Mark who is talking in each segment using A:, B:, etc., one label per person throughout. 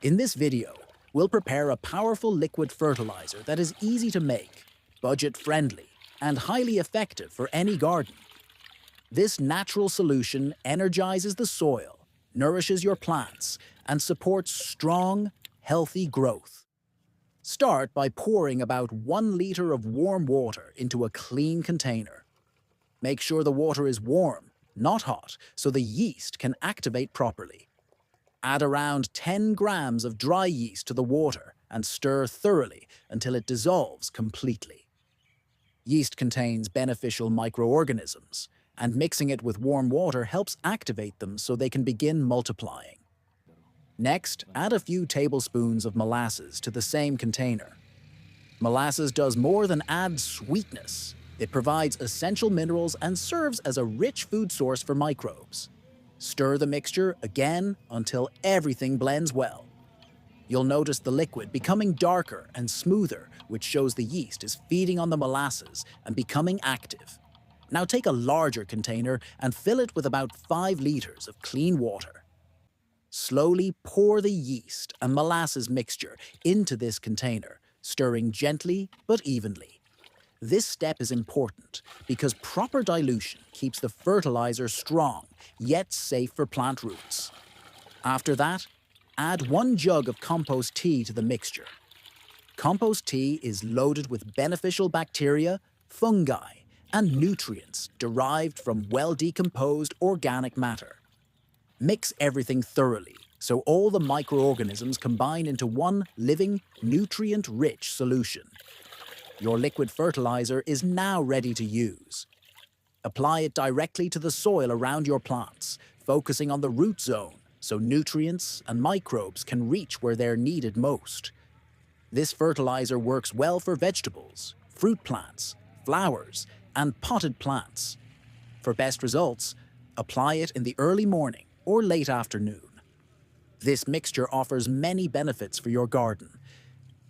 A: In this video, we'll prepare a powerful liquid fertilizer that is easy to make, budget-friendly, and highly effective for any garden. This natural solution energizes the soil, nourishes your plants, and supports strong, healthy growth. Start by pouring about 1 liter of warm water into a clean container. Make sure the water is warm, not hot, so the yeast can activate properly. Add around 10 grams of dry yeast to the water and stir thoroughly until it dissolves completely. Yeast contains beneficial microorganisms, and mixing it with warm water helps activate them so they can begin multiplying. Next, add a few tablespoons of molasses to the same container. Molasses does more than add sweetness. It provides essential minerals and serves as a rich food source for microbes. Stir the mixture again until everything blends well. You'll notice the liquid becoming darker and smoother, which shows the yeast is feeding on the molasses and becoming active. Now take a larger container and fill it with about 5 liters of clean water. Slowly pour the yeast and molasses mixture into this container, stirring gently but evenly. This step is important because proper dilution keeps the fertilizer strong, yet safe for plant roots. After that, add 1 jug of compost tea to the mixture. Compost tea is loaded with beneficial bacteria, fungi, and nutrients derived from well-decomposed organic matter. Mix everything thoroughly so all the microorganisms combine into one living, nutrient-rich solution. Your liquid fertilizer is now ready to use. Apply it directly to the soil around your plants, focusing on the root zone so nutrients and microbes can reach where they're needed most. This fertilizer works well for vegetables, fruit plants, flowers, and potted plants. For best results, apply it in the early morning or late afternoon. This mixture offers many benefits for your garden.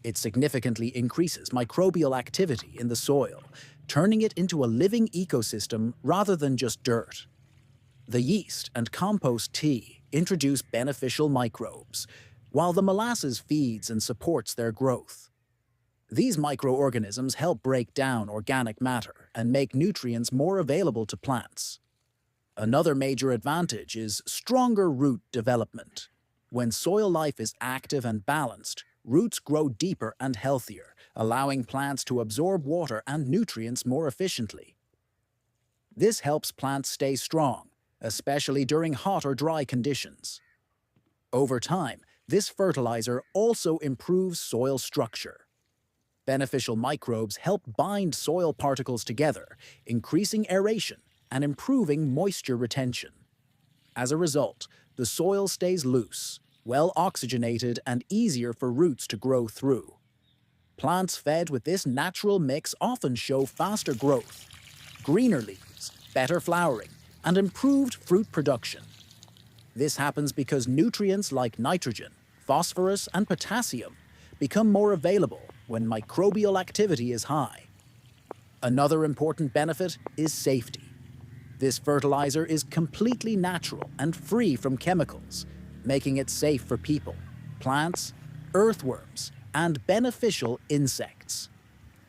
A: It significantly increases microbial activity in the soil, turning it into a living ecosystem rather than just dirt. The yeast and compost tea introduce beneficial microbes, while the molasses feeds and supports their growth. These microorganisms help break down organic matter and make nutrients more available to plants. Another major advantage is stronger root development. When soil life is active and balanced, roots grow deeper and healthier, allowing plants to absorb water and nutrients more efficiently. This helps plants stay strong, especially during hot or dry conditions. Over time, this fertilizer also improves soil structure. Beneficial microbes help bind soil particles together, increasing aeration and improving moisture retention. As a result, the soil stays loose, well oxygenated, and easier for roots to grow through. Plants fed with this natural mix often show faster growth, greener leaves, better flowering, and improved fruit production. This happens because nutrients like nitrogen, phosphorus, and potassium become more available when microbial activity is high. Another important benefit is safety. This fertilizer is completely natural and free from chemicals, making it safe for people, plants, earthworms, and beneficial insects.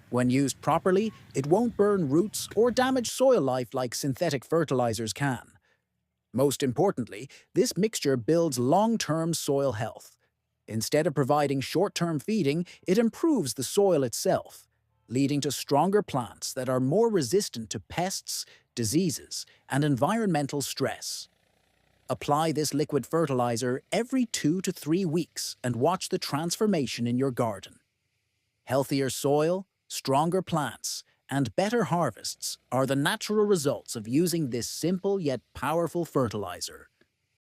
A: When used properly, it won't burn roots or damage soil life like synthetic fertilizers can. Most importantly, this mixture builds long-term soil health. Instead of providing short-term feeding, it improves the soil itself, leading to stronger plants that are more resistant to pests, diseases, and environmental stress. Apply this liquid fertilizer every 2 to 3 weeks and watch the transformation in your garden. Healthier soil, stronger plants, and better harvests are the natural results of using this simple yet powerful fertilizer.